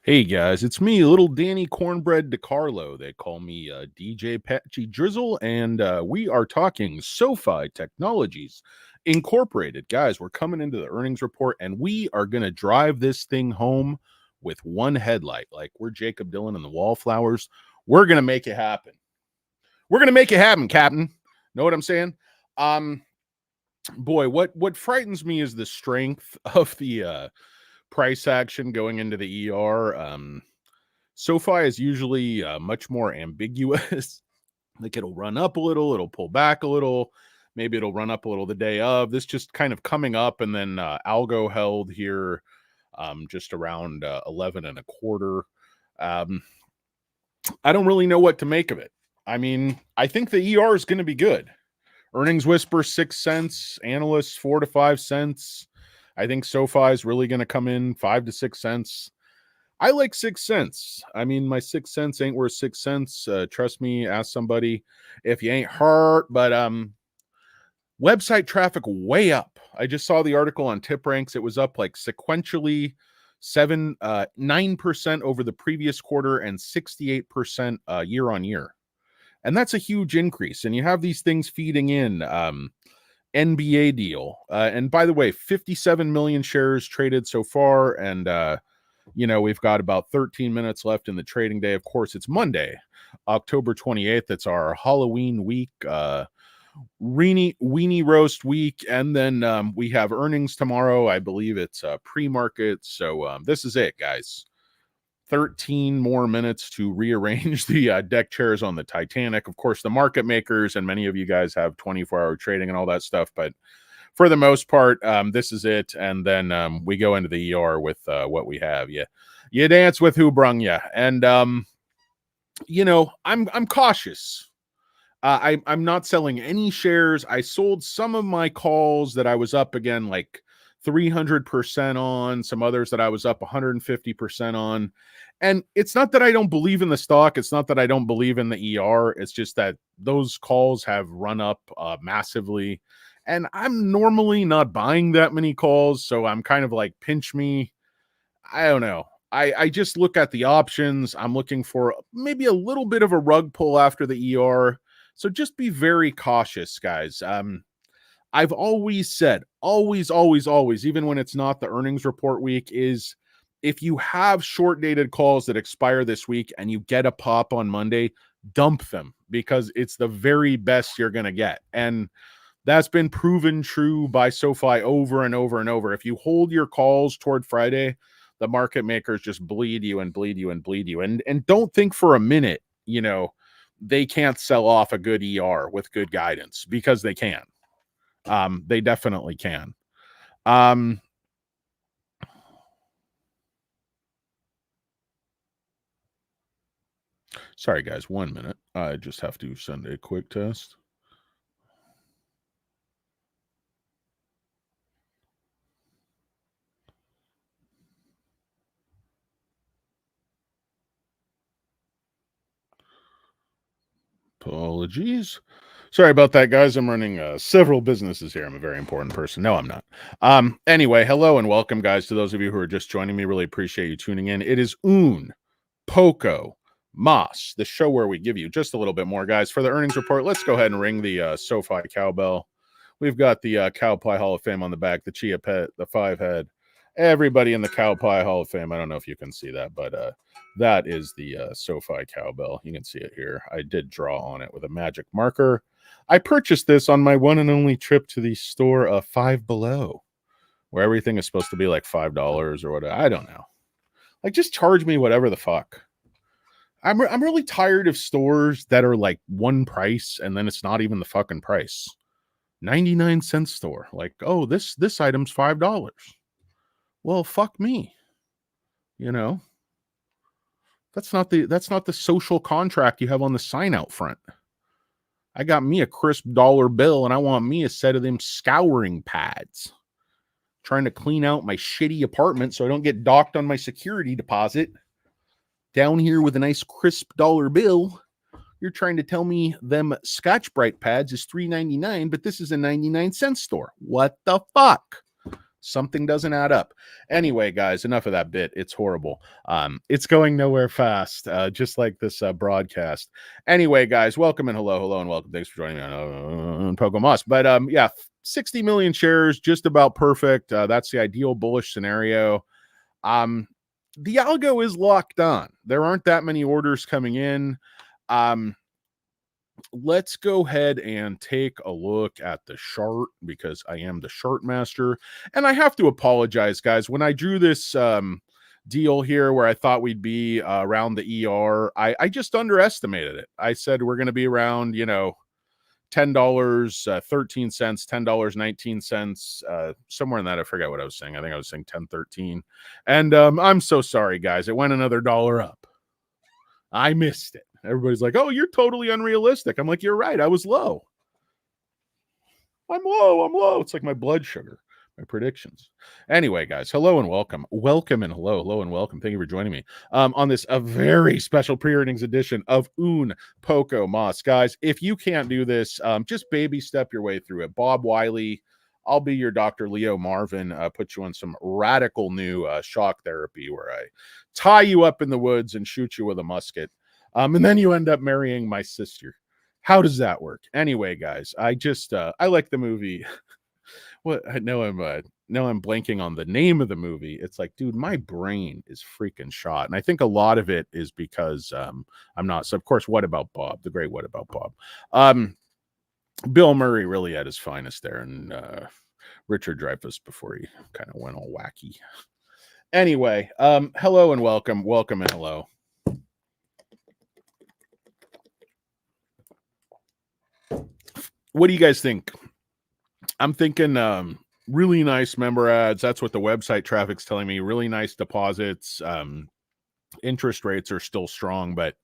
Hey guys, it's me, little Danny Cornbread DiCarlo. They call me DJ Patchy Drizzle, and we are talking SoFi Technologies Incorporated. Guys, we're coming into the earnings report, and we are going to drive this thing home with one headlight. Like we're Jacob Dylan and the Wallflowers. We're going to make it happen. We're going to make it happen, Captain. Know what I'm saying? Boy, what frightens me is the strength of the price action going into the ER. SoFi is usually much more ambiguous. Like it'll run up a little, it'll pull back a little, maybe it'll run up a little the day of. This just kind of coming up, and then algo held here just around 11 and a quarter. I don't really know what to make of it. I mean, I think the ER is going to be good. Earnings whisper 6 cents, analysts 4 to 5 cents. I think SoFi is really going to come in 5 to 6 cents. I like 6 cents. I mean, my 6 cents ain't worth 6 cents. Trust me, ask somebody if you ain't hurt. But website traffic way up. I just saw the article on Tip Ranks. It was up like sequentially 9% over the previous quarter and 68% year on year. And that's a huge increase. And you have these things feeding in. NBA deal. And by the way, 57 million shares traded so far. And, we've got about 13 minutes left in the trading day. Of course, it's Monday, October 28th. It's our Halloween week, weenie roast week. And then we have earnings tomorrow. I believe it's pre-market. So this is it, guys. 13 more minutes to rearrange the deck chairs on the Titanic. Of course, the market makers and many of you guys have 24-hour trading and all that stuff. But for the most part, this is it. And then we go into the ER with what we have. You dance with who brung you. And, I'm cautious. I'm not selling any shares. I sold some of my calls that I was up again, like 300% on, some others that I was up 150% on. And it's not that I don't believe in the stock. It's not that I don't believe in the ER. It's just that those calls have run up massively. And I'm normally not buying that many calls. So I'm kind of like, pinch me. I don't know. I just look at the options. I'm looking for maybe a little bit of a rug pull after the ER. So just be very cautious, guys. I've always said, always, even when it's not the earnings report week, is if you have short dated calls that expire this week and you get a pop on Monday, dump them because it's the very best you're going to get. And that's been proven true by SoFi over and over and over. If you hold your calls toward Friday, the market makers just bleed you and bleed you and bleed you. And don't think for a minute, they can't sell off a good ER with good guidance, because they can. They definitely can. Sorry, guys, 1 minute. I just have to send a quick test. Apologies. Sorry about that, guys. I'm running several businesses here. I'm a very important person. No, I'm not. Anyway, hello and welcome, guys, to those of you who are just joining me. Really appreciate you tuning in. It is Poco, Moss, the show where we give you just a little bit more, guys. For the earnings report, let's go ahead and ring the SoFi cowbell. We've got the Cow Pie Hall of Fame on the back, the Chia Pet, the Five Head, everybody in the Cow Pie Hall of Fame. I don't know if you can see that, but that is the SoFi cowbell. You can see it here. I did draw on it with a magic marker. I purchased this on my one and only trip to the store of Five Below, where everything is supposed to be like $5 or whatever. I don't know. Like, just charge me whatever the fuck. I'm really tired of stores that are like one price and then it's not even the fucking price. 99-cent store. Like, oh, this item's $5. Well, fuck me. That's not the social contract you have on the sign out front. I got me a crisp dollar bill and I want me a set of them scouring pads. Trying to clean out my shitty apartment so I don't get docked on my security deposit. Down here with a nice crisp dollar bill. You're trying to tell me them Scotch Brite pads is $3.99, but this is a 99-cent store. What the fuck? Something doesn't add up. Anyway, guys, enough of that bit. It's horrible. It's going nowhere fast, just like this broadcast. Anyway, guys, welcome and hello, and welcome. Thanks for joining me on Pokemoss. But yeah, 60 million shares, just about perfect. That's the ideal bullish scenario. The algo is locked on. There aren't that many orders coming in. Let's go ahead and take a look at the chart because I am the chart master. And I have to apologize, guys. When I drew this deal here where I thought we'd be around the ER, I just underestimated it. I said we're going to be around, $10, 13 cents, $10, 19 cents, somewhere in that. I forget what I was saying. I think I was saying 10.13. And I'm so sorry, guys. It went another dollar up. I missed it. Everybody's like, oh, you're totally unrealistic. I'm like, you're right. I was low. I'm low. It's like my blood sugar, my predictions. Anyway, guys, hello and welcome. Welcome and hello and welcome. Thank you for joining me on this a very special pre-earnings edition of Pokemoss. Guys, if you can't do this, just baby step your way through it. Bob Wiley, I'll be your Dr. Leo Marvin, put you on some radical new shock therapy where I tie you up in the woods and shoot you with a musket. And then you end up marrying my sister. How does that work? Anyway, guys, I just I like the movie. What I know I'm blanking on the name of the movie. It's like, dude, my brain is freaking shot. And I think a lot of it is because I'm not. So of course, What About Bob? The great What About Bob? Bill Murray really at his finest there, and Richard Dreyfuss before he kind of went all wacky. Anyway, hello and welcome and hello. What do you guys think? I'm thinking really nice member ads. That's what the website traffic's telling me. Really nice deposits. Interest rates are still strong, but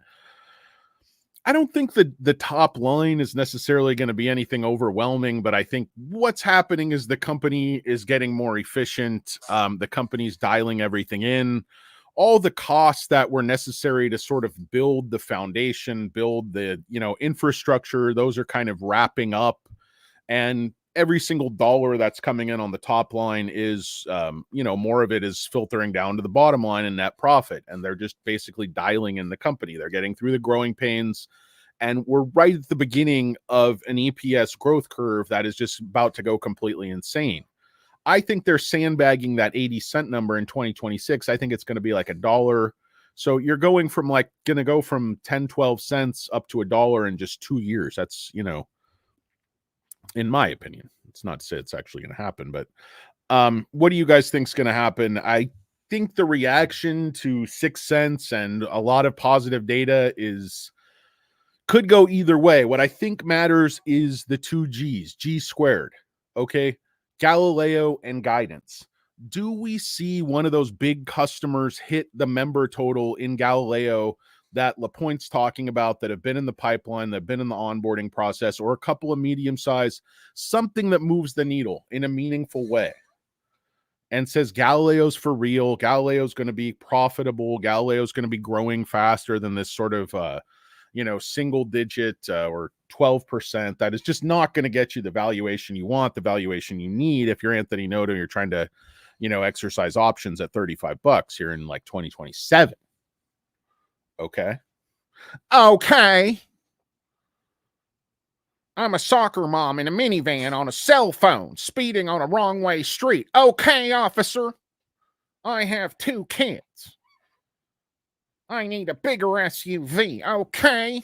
I don't think that the top line is necessarily going to be anything overwhelming, but I think what's happening is the company is getting more efficient. The company's dialing everything in. All the costs that were necessary to sort of build the foundation, build the, infrastructure, those are kind of wrapping up. And every single dollar that's coming in on the top line is, more of it is filtering down to the bottom line and net profit. And they're just basically dialing in the company. They're getting through the growing pains. And we're right at the beginning of an EPS growth curve that is just about to go completely insane. I think they're sandbagging that 80-cent number in 2026. I think it's going to be like $1. So you're going from going to go from 10, 12 cents up to $1 in just 2 years. That's, in my opinion. It's not to say it's actually going to happen, but what do you guys think is going to happen? I think the reaction to 6 cents and a lot of positive data could go either way. What I think matters is the 2 G's, G squared. Okay. Galileo and guidance. Do we see one of those big customers hit the member total in Galileo that LaPointe's talking about, that have been in the pipeline, that have been in the onboarding process, or a couple of medium size, something that moves the needle in a meaningful way and says Galileo's for real, Galileo's going to be profitable, Galileo's going to be growing faster than this sort of single digit or 12%. That is just not going to get you the valuation you want, the valuation you need. If you're Anthony Noto, you're trying to, exercise options at $35 here in like 2027. Okay. I'm a soccer mom in a minivan on a cell phone, speeding on a wrong way street. Okay, officer. I have 2 kids. I need a bigger SUV. Okay.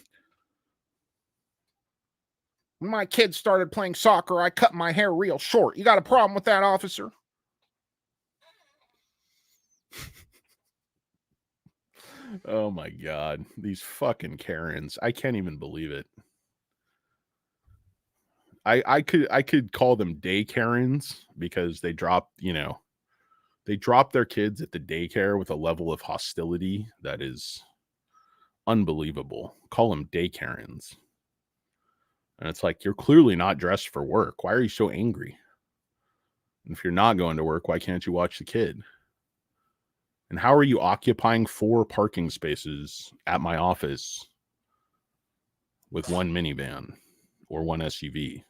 When my kids started playing soccer, I cut my hair real short. You got a problem with that, officer? Oh my God. These fucking Karens. I can't even believe it. I could call them day Karens because they drop their kids at the daycare with a level of hostility that is unbelievable. Call them day Karens. And it's like, you're clearly not dressed for work. Why are you so angry? And if you're not going to work, why can't you watch the kid? And how are you occupying 4 parking spaces at my office with 1 minivan or 1 SUV?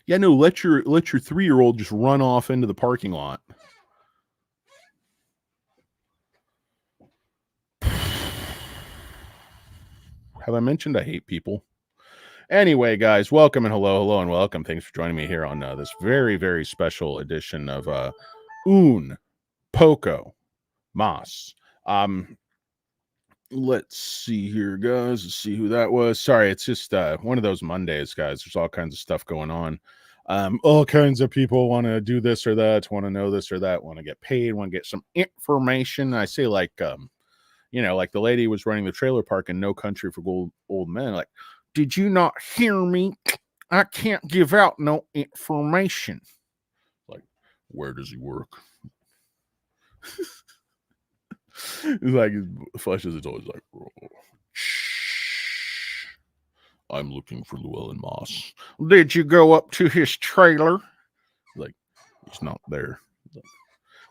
Yeah, no, let your 3-year-old just run off into the parking lot. Have I mentioned I hate people? Anyway, guys, welcome and hello and welcome. Thanks for joining me here on this very, very special edition of Un Poco Mas. Let's see here, guys. Let's see who that was. Sorry, it's just one of those Mondays, guys. There's all kinds of stuff going on. All kinds of people want to do this or that, want to know this or that, want to get paid, want to get some information. I say like like the lady was running the trailer park in No Country for Old Men. Like, did you not hear me? I can't give out no information. Like, where does he work? It's like flashes. It's always like, shh. I'm looking for Llewellyn Moss. Did you go up to his trailer? Like, he's not there. Like,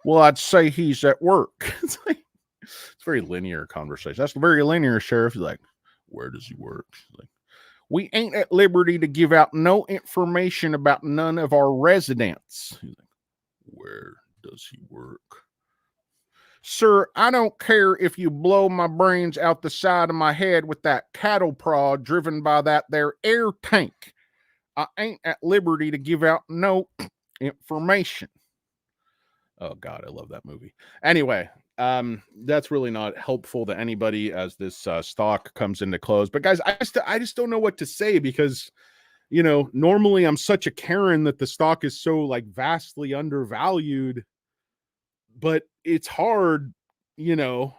well, I'd say he's at work. It's like, it's very linear conversation. That's very linear, Sheriff. He's like, where does he work? Like, we ain't at liberty to give out no information about none of our residents. He's like, where does he work? Sir, I don't care if you blow my brains out the side of my head with that cattle prod driven by that there air tank. I ain't at liberty to give out no information. Oh God, I love that movie. Anyway, that's really not helpful to anybody as this stock comes into close. But guys, I just don't know what to say because normally I'm such a Karen that the stock is so like vastly undervalued. But it's hard, it's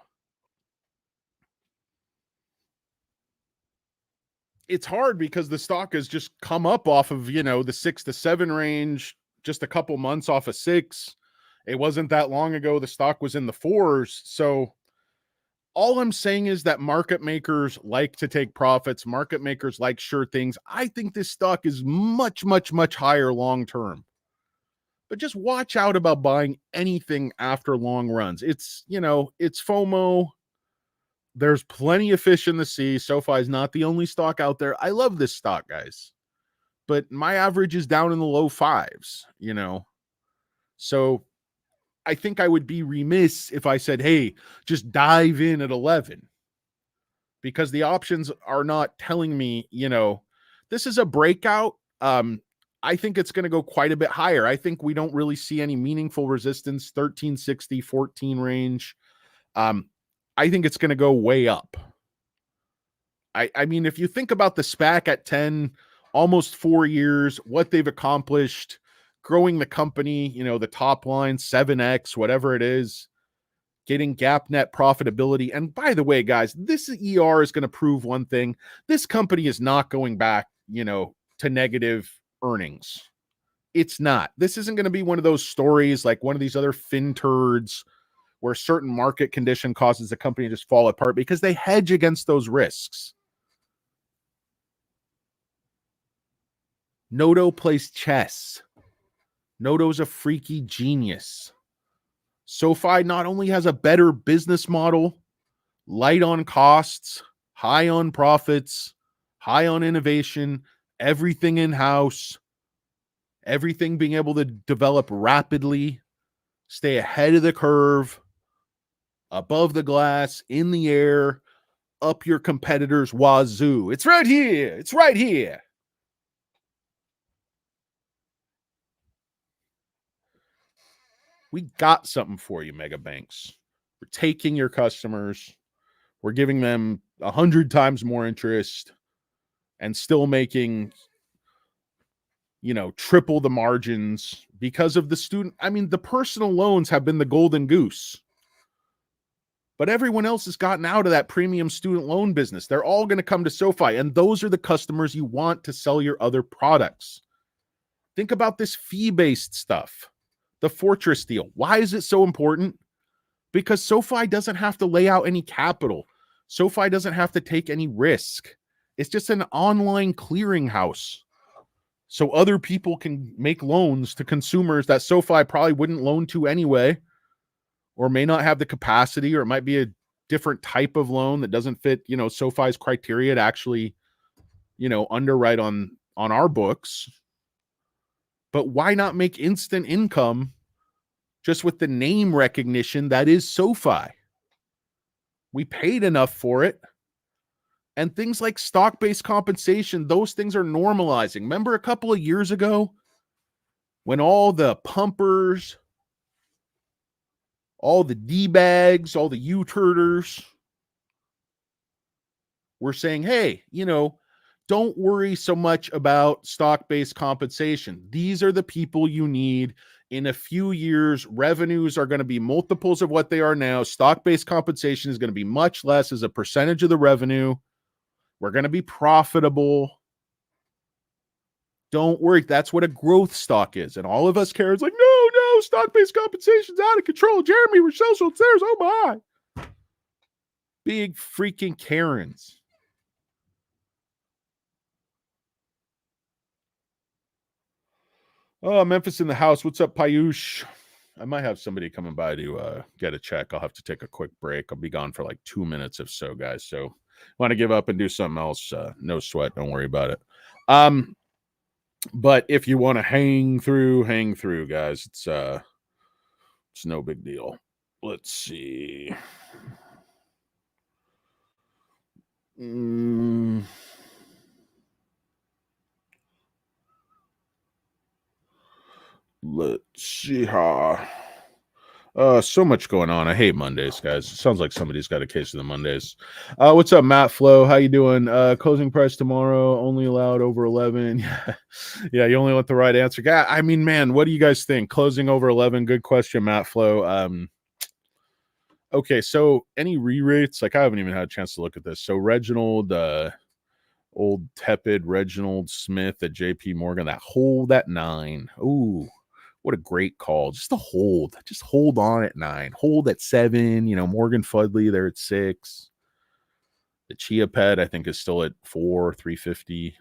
hard because the stock has just come up off of, the 6 to 7 range, just a couple months off of 6. It wasn't that long ago the stock was in the 4s. So all I'm saying is that market makers like to take profits. Market makers like sure things. I think this stock is much, much, much higher long term. But just watch out about buying anything after long runs. It's FOMO. There's plenty of fish in the sea. SoFi is not the only stock out there. I love this stock, guys. But my average is down in the low 5s, So I think I would be remiss if I said, hey, just dive in at 11. Because the options are not telling me, this is a breakout. I think it's going to go quite a bit higher. I think we don't really see any meaningful resistance, 1360, 14 range. I think it's going to go way up. I mean, if you think about the SPAC at 10, almost 4 years, what they've accomplished, growing the company, the top line, 7x, whatever it is, getting GAAP net profitability. And by the way, guys, this ER is going to prove one thing. This company is not going back, to negative earnings. It's not. This isn't going to be one of those stories like one of these other fin turds where a certain market condition causes the company to just fall apart because they hedge against those risks. Noto plays chess. Noto's a freaky genius. SoFi not only has a better business model, light on costs, high on profits, high on innovation, everything in-house, everything being able to develop rapidly, stay ahead of the curve, above the glass, in the air, up your competitors' wazoo. It's right here. It's right here. We got something for you, mega banks. We're taking your customers. We're giving them 100 times more interest and still making, triple the margins because of the student. I mean, the personal loans have been the golden goose. But everyone else has gotten out of that premium student loan business. They're all going to come to SoFi, and those are the customers you want to sell your other products. Think about this fee-based stuff, the Fortress deal. Why is it so important? Because SoFi doesn't have to lay out any capital. SoFi doesn't have to take any risk. It's just an online clearinghouse. So other people can make loans to consumers that SoFi probably wouldn't loan to anyway, or may not have the capacity, or it might be a different type of loan that doesn't fit, SoFi's criteria to actually, underwrite on our books. But why not make instant income just with the name recognition that is SoFi? We paid enough for it. And things like stock-based compensation, those things are normalizing. Remember a couple of years ago when all the pumpers, all the D-bags, all the U-turders were saying, hey, don't worry so much about stock-based compensation. These are the people you need. In a few years, revenues are going to be multiples of what they are now. Stock-based compensation is going to be much less as a percentage of the revenue. We're going to be profitable. Don't worry. That's what a growth stock is. And all of us care. It's like, no, stock-based compensation's out of control. Jeremy Rochelle Schultz, oh my. Big freaking Karens. Oh, Memphis in the house. What's up, Payush? I might have somebody coming by to get a check. I'll have to take a quick break. I'll be gone for like 2 minutes if so, guys. So want to give up and do something else, no sweat. Don't worry about it. But if you want to hang through, guys. It's no big deal. Let's see. Let's see how. So much going on. I hate Mondays, guys. It sounds like somebody's got a case of the Mondays. What's up, Matt Flo? How you doing? Closing price tomorrow, only allowed over 11. Yeah, you only want the right answer. I mean, man, what do you guys think? Closing over 11? Good question, Matt Flo. Okay, so any re-rates? Like, I haven't even had a chance to look at this. So Reginald, old tepid Reginald Smith at JP Morgan, that hold at 9. Ooh. What a great call. Just a hold. Just hold on at 9. Hold at 7. Morgan Fudley there at 6. The Chia Pet, I think, is still at 4, 350.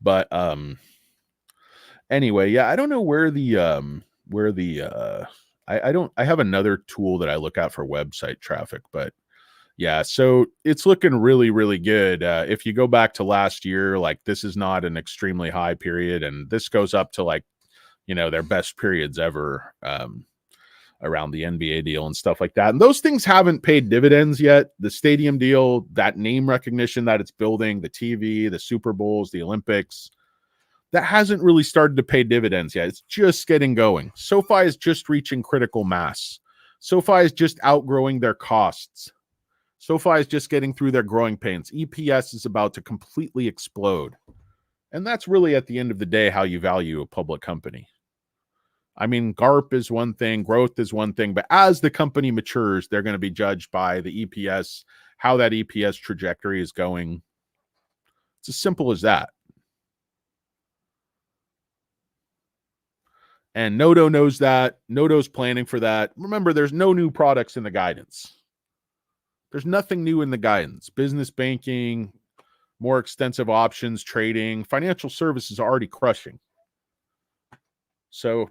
But anyway, yeah, I don't know where I have another tool that I look at for website traffic, but yeah, so it's looking really, really good. If you go back to last year, like this is not an extremely high period, and this goes up to like their best periods ever around the NBA deal and stuff like that. And those things haven't paid dividends yet. The stadium deal, that name recognition that it's building, the TV, the Super Bowls, the Olympics, that hasn't really started to pay dividends yet. It's just getting going. SoFi is just reaching critical mass. SoFi is just outgrowing their costs. SoFi is just getting through their growing pains. EPS is about to completely explode. And that's really, at the end of the day, how you value a public company. I mean, GARP is one thing, growth is one thing, but as the company matures, they're going to be judged by the EPS, how that EPS trajectory is going. It's as simple as that. And Nodo knows that. Nodo's planning for that. Remember, there's no new products in the guidance. There's nothing new in the guidance. Business banking, more extensive options, trading, financial services are already crushing. So,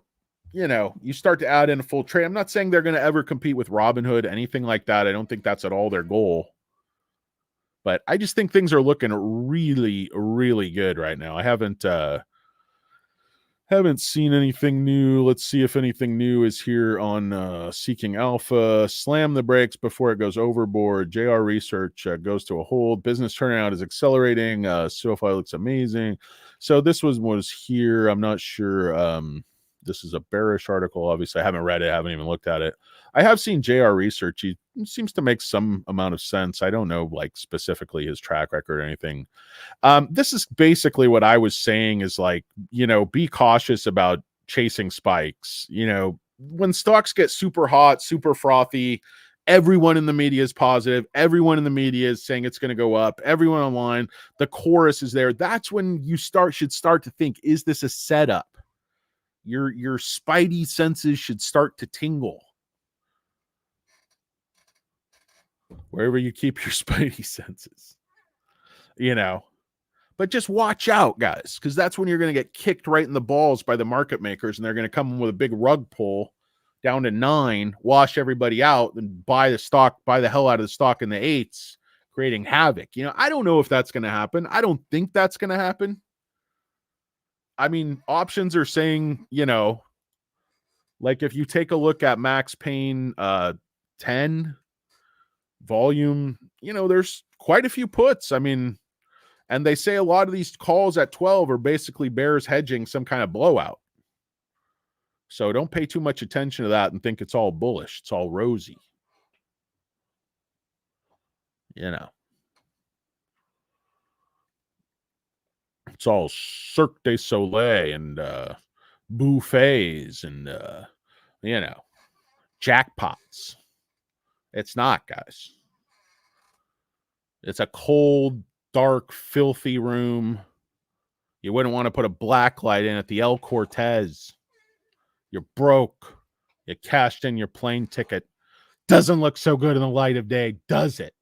you start to add in a full trade. I'm not saying they're going to ever compete with Robinhood, anything like that. I don't think that's at all their goal. But I just think things are looking really, really good right now. I haven't seen anything new. Let's see if anything new is here on Seeking Alpha. Slam the brakes before it goes overboard. JR Research goes to a hold. Business turnout is accelerating. SoFi looks amazing. So this was here. I'm not sure. This is a bearish article. Obviously, I haven't read it. I haven't even looked at it. I have seen JR Research. He seems to make some amount of sense. I don't know, like, specifically his track record or anything. This is basically what I was saying is like, be cautious about chasing spikes. When stocks get super hot, super frothy, everyone in the media is positive. Everyone in the media is saying it's going to go up. Everyone online, the chorus is there. That's when you should start to think, is this a setup? Your spidey senses should start to tingle. Wherever you keep your spidey senses, But just watch out, guys, because that's when you're going to get kicked right in the balls by the market makers, and they're going to come with a big rug pull down to 9, wash everybody out, and buy the hell out of the stock in the 8s, creating havoc. I don't know if that's going to happen. I don't think that's going to happen. I mean, options are saying, you know, like if you take a look at Max Payne 10 volume, you know, there's quite a few puts. I mean, and they say a lot of these calls at 12 are basically bears hedging some kind of blowout. So don't pay too much attention to that and think it's all bullish. It's all rosy. You know, it's all Cirque du Soleil and buffets and, you know, jackpots. It's not, guys. It's a cold, dark, filthy room. You wouldn't want to put a black light in at the El Cortez. You're broke. You cashed in your plane ticket. Doesn't look so good in the light of day, does it?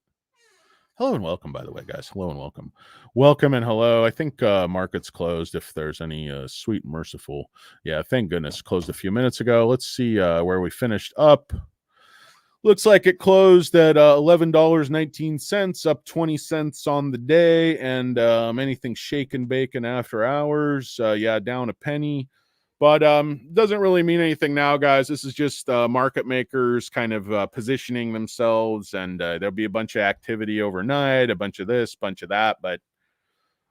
Hello and welcome, by the way, guys. Hello and welcome. Welcome and hello. I think market's closed if there's any sweet and merciful. Yeah, thank goodness. Closed a few minutes ago. Let's see where we finished up. Looks like it closed at $11.19, up 20 cents on the day. And anything shake and bacon after hours, yeah, down a penny. But doesn't really mean anything now, guys. This is just market makers kind of positioning themselves, and there'll be a bunch of activity overnight, a bunch of this, bunch of that. But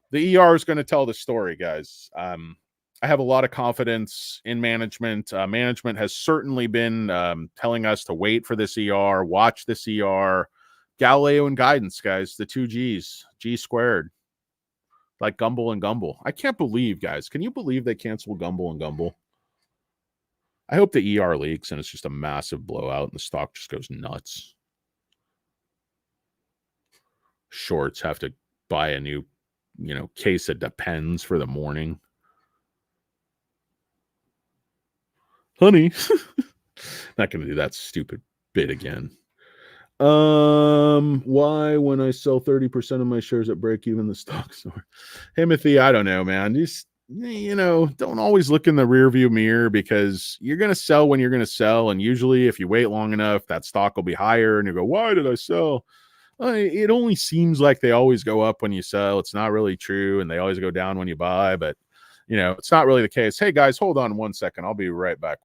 the ER is going to tell the story, guys. I have a lot of confidence in management. Management has certainly been telling us to wait for this ER, watch this ER. Galileo and guidance, guys, the two G's, G squared. Like Gumble and Gumble. I can't believe, guys. Can you believe they canceled Gumble and Gumble? I hope the ER leaks and it's just a massive blowout and the stock just goes nuts. Shorts have to buy a new, you know, case of Depends for the morning. Honey. Not going to do that stupid bit again. Why when I sell 30% of my shares at break even the stock's lower? Timothy, I don't know, man. Just, you know, don't always look in the rear view mirror because you're going to sell when you're going to sell. And usually if you wait long enough, that stock will be higher and you go, why did I sell? It only seems like they always go up when you sell. It's not really true. And they always go down when you buy, but you know, it's not really the case. Hey guys, hold on 1 second. I'll be right back.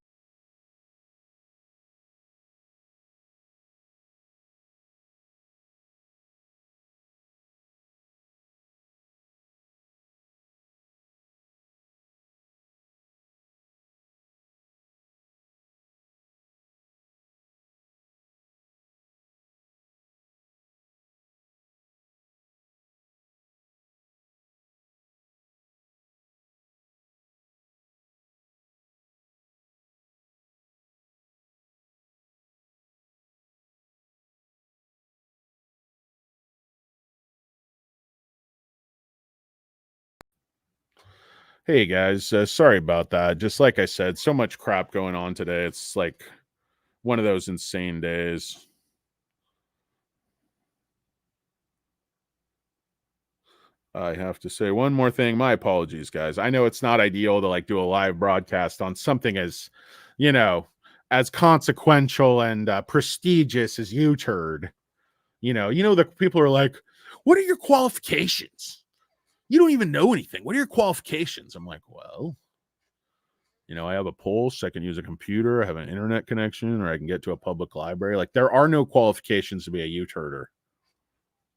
Hey guys, sorry about that. Just like I said, so much crap going on today. It's like one of those insane days. I have to say one more thing. My apologies, guys. I know it's not ideal to like do a live broadcast on something as, you know, as consequential and prestigious as U-turd. You know, the people are like, "What are your qualifications? You don't even know anything. What are your qualifications?" I'm like, well, you know, I have a pulse. I can use a computer. I have an internet connection, or I can get to a public library. Like, there are no qualifications to be a U-turder.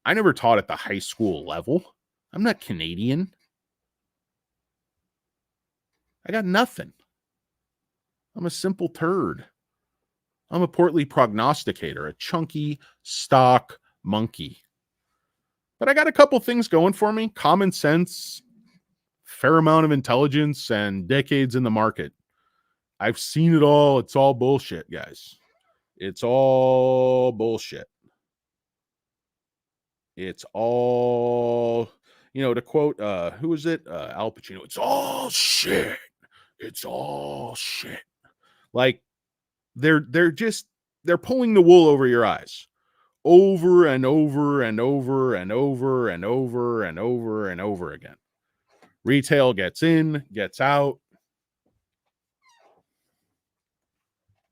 I never taught at the high school level. I'm not Canadian. I got nothing. I'm a simple turd. I'm a portly prognosticator, a chunky stock monkey. But I got a couple things going for me: common sense, fair amount of intelligence, and decades in the market. I've seen it all. It's all bullshit, guys. It's all bullshit. It's all, you know, to quote, who is it? Al Pacino. It's all shit. It's all shit. Like they're pulling the wool over your eyes over and over and over and over and over and over and over again. Retail gets in, gets out.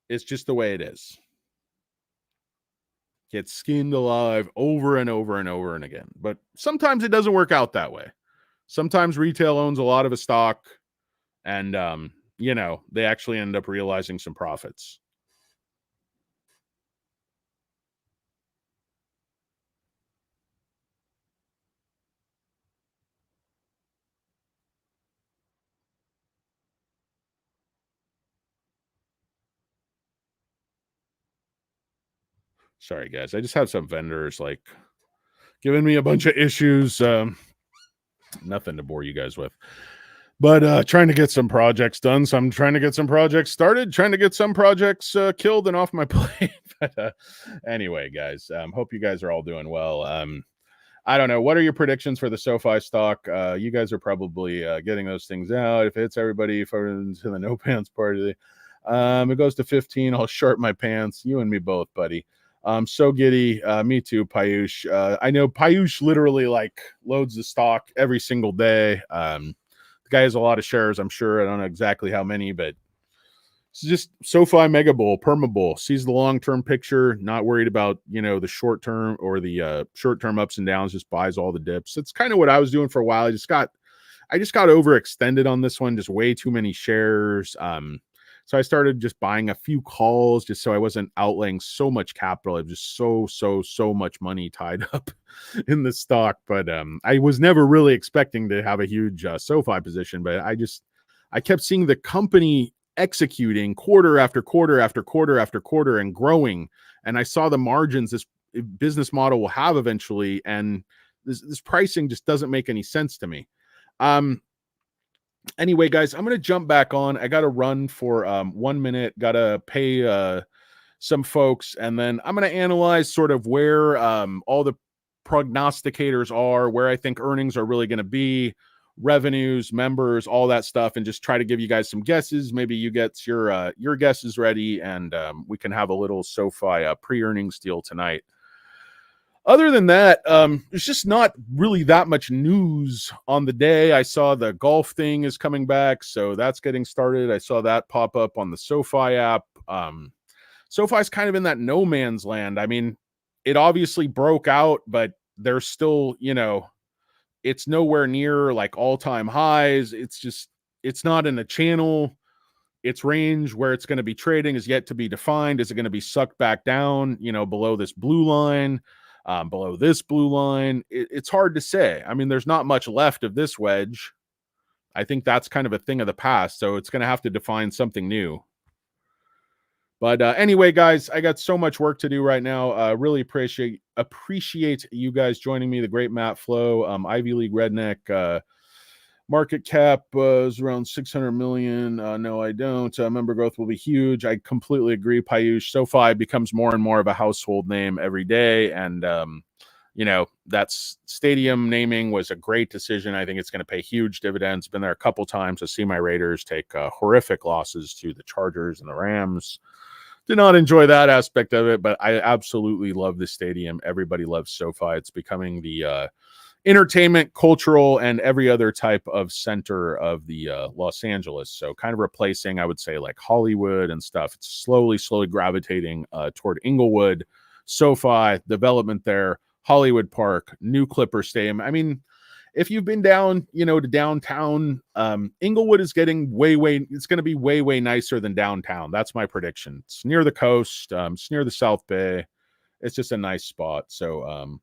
It's just the way it is. Gets skinned alive over and over and over and again. But sometimes it doesn't work out that way. Sometimes retail owns a lot of a stock. And, you know, they actually end up realizing some profits. Sorry, guys. I just have some vendors like giving me a bunch of issues. Nothing to bore you guys with. But trying to get some projects done. So I'm trying to get some projects started, trying to get some projects killed and off my plate. But anyway, guys, hope you guys are all doing well. I don't know. What are your predictions for the SoFi stock? You guys are probably getting those things out. If it hits everybody for to the no pants party, it goes to 15. I'll short my pants. You and me both, buddy. So giddy. Me too, Payush. I know Payush literally like loads the stock every single day. The guy has a lot of shares, I'm sure. I don't know exactly how many, but it's just SoFi Mega Bull, Perma Bull, sees the long-term picture, not worried about, you know, the short-term or the short-term ups and downs, just buys all the dips. It's kind of what I was doing for a while. I just got overextended on this one, just way too many shares. So I started just buying a few calls just so I wasn't outlaying so much capital. I was just so much money tied up in the stock. But I was never really expecting to have a huge SoFi position. But I kept seeing the company executing quarter after quarter after quarter after quarter and growing. And I saw the margins this business model will have eventually. And this pricing just doesn't make any sense to me. Anyway, guys, I'm going to jump back on. I got to run for 1 minute, got to pay some folks, and then I'm going to analyze sort of where all the prognosticators are, where I think earnings are really going to be, revenues, members, all that stuff, and just try to give you guys some guesses. Maybe you get your guesses ready, and we can have a little SoFi pre-earnings deal tonight. Other than that, there's just not really that much news on the day. I saw the golf thing is coming back, so that's getting started. I saw that pop up on the SoFi app. SoFi's kind of in that no man's land. I mean, it obviously broke out, but there's still, you know, it's nowhere near like all-time highs. It's not in a channel. Its range where it's going to be trading is yet to be defined. Is it going to be sucked back down, you know, below this blue line? Below this blue line, it's hard to say. I mean, there's not much left of this wedge. I think that's kind of a thing of the past, so it's going to have to define something new. But anyway, guys, I got so much work to do right now. Really appreciate you guys joining me. The great Matt Flo, Ivy League Redneck. Market cap is around 600 million. No, I don't. Member growth will be huge. I completely agree, Payush. SoFi becomes more and more of a household name every day. And, you know, that's stadium naming was a great decision. I think it's going to pay huge dividends. Been there a couple times to see my Raiders take horrific losses to the Chargers and the Rams. Did not enjoy that aspect of it, but I absolutely love the stadium. Everybody loves SoFi. It's becoming the entertainment, cultural, and every other type of center of the Los Angeles. So kind of replacing, I would say, like Hollywood and stuff. It's slowly gravitating toward Inglewood, SoFi, development there, Hollywood Park, new Clipper Stadium. I mean, if you've been down, you know, to downtown, Inglewood is getting it's going to be way nicer than downtown. That's my prediction. It's near the coast. It's near the South Bay. It's just a nice spot. So,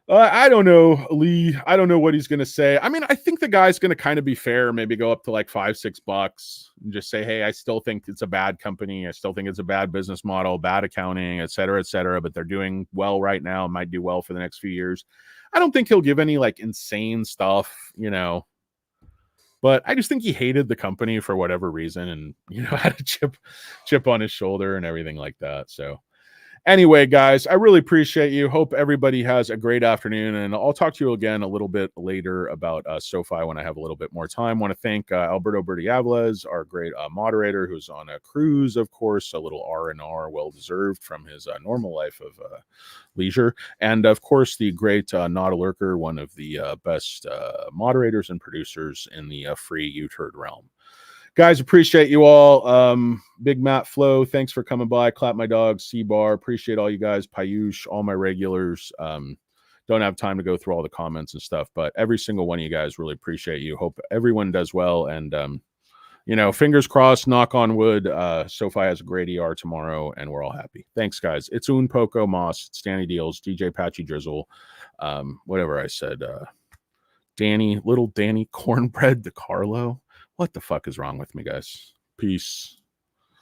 I don't know, Lee. I don't know what he's going to say. I mean, I think the guy's going to kind of be fair, maybe go up to like $5-6 and just say, hey, I still think it's a bad company. I still think it's a bad business model, bad accounting, et cetera, but they're doing well right now, might do well for the next few years. I don't think he'll give any like insane stuff, you know, but I just think he hated the company for whatever reason and, you know, had a chip on his shoulder and everything like that. So anyway, guys, I really appreciate you. Hope everybody has a great afternoon, and I'll talk to you again a little bit later about SoFi when I have a little bit more time. Want to thank Alberto Bertiavles, our great moderator, who's on a cruise, of course, a little R&R, well-deserved from his normal life of leisure. And, of course, the great Not a Lurker, one of the best moderators and producers in the free U-Turd realm. Guys, appreciate you all. Big Matt Flo, thanks for coming by. Clap my dog, C-Bar. Appreciate all you guys. Payush, all my regulars. Don't have time to go through all the comments and stuff, but every single one of you guys, really appreciate you. Hope everyone does well. And fingers crossed, knock on wood. Sofi has a great ER tomorrow, and we're all happy. Thanks, guys. It's Un Poco Moss, it's Danny Deals, DJ Patchy Drizzle, whatever I said. Little Danny Cornbread DeCarlo. What the fuck is wrong with me, guys? Peace.